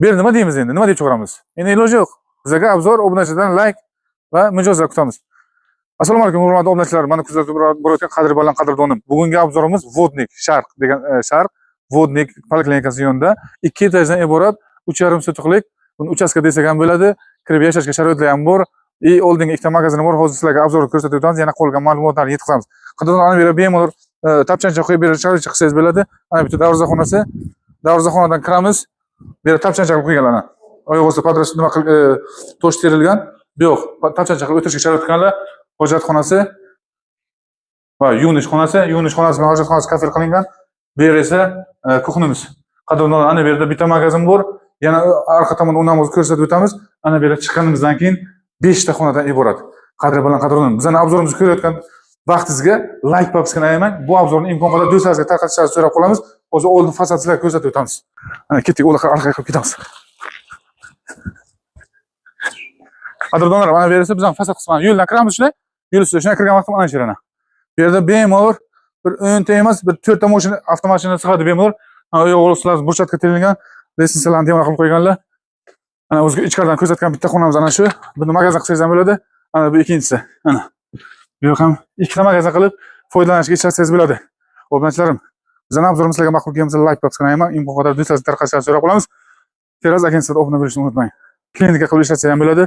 Bu yerda nima deymiz endi? Nima deb chiqaramiz? Endi iloji yo'q. Bizga obzor, obunachidan like va mijozlar kutamiz. Assalomu alaykum, hurmatli obunachilar. Mana kuzatib borayotgan qadrbalan qadrdonim. Bugungi obzorimiz Vodnik Sharq degan Sharq Vodnik poliklinikasi yonida 2 etajdan iborat 3,5 sotiqlik uchastka desak ham bo'ladi. Kirib yashashga sharoitlar ham bor. Oldingi ikkita magazin bor. Hozir sizlarga obzorni ko'rsatib o'tamiz. Yana qolgan ma'lumotlarni yetkazamiz. Qadrdonlar, ana bu yerga bemalol tapchancha qo'yib berish sharoitcha qilsangiz bo'ladi. Ana bitta darvozaxonasi. Darvozaxonadan kiramiz. Bu yerda tapchancha qilib qo'yganlar ana. Oyoq ostida padrash nima tosh terilgan. Bu yo'q, tapchancha qilib o'tirishga sharoit qilganlar. Hojatxonasi va yuvinish xonasi bilan hojatxonasi kafil qilingan. Bu yer esa kuxnimiz. Qadrdonlar, ana bu yerda bitta magazin bor. Yana orqa tomonda undan o'zi ko'rsatib o'tamiz. Ana bu yerga chiqqanimizdan keyin 5 ta xonadan iborat. Qadrbalan qadrdonlar, bizning obzorimizni ko'rayotgan vaqtingizga like bosishni ayamang. Bu obzorni imkon qadar do'stlaringizga tarqatishingizni so'rab qolamiz. Hozir oldin fasad sizlarga ko'rsatib o'tamiz. Ana ketdik, orqaga qilib ketamiz. Qadrdonlar, mana bu yerda bizning fasad qismini yo'ldan kiramiz shunday. Yo'l ustida shunday kirgan vaqtim ana shu yerda. Bu yerda bemalol bir 10 ta emas, bir 4 ta mashina, avtomashina sig'adi bemalol. Oyoq ostlar burchatga terilgan, resinsalarni demal qilib qo'yganlar. Ana o'zga ichkaridan ko'rsatgan bitta xonamiz ana shu. Buni magazin qilsangiz ham bo'ladi. Ana bu ikkinchisi. Ana. Bu yoq ham ikkita magazin qilib foydalanishga ishlatsangiz bo'ladi. Obunachilarim, bizning obzorimizga ma'qul kelsa like bosishni ayamang. Imkon qadar do'stlaringizni tarqatishni so'rab qolamiz. Teraz agentlikda obuna bo'lishni unutmang. Klinika qilib ishlatsa ham bo'ladi,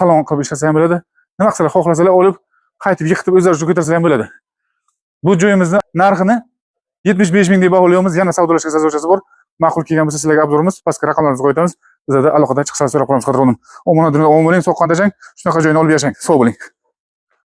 salon qilib ishlatsa ham bo'ladi. Nima qilsalar xohlasalar olib, qaytib yiqitib o'zlari uchun ko'tarsa ham bo'ladi. Bu joyimizni narxini 75 ming deb baholaymiz. Yana savdolashga sazovchasi bor. Ma'qul kelgan bo'lsa sizlarga obzorimiz pastga raqamlarimizni qo'yamiz. Bizda aloqada chiqsa so'rab qolamiz qadrdonlarim. Omonat dunyoda omon bo'ling, so'qqan tashang, shunaqa joyni olib yashang. Sog' bo'ling.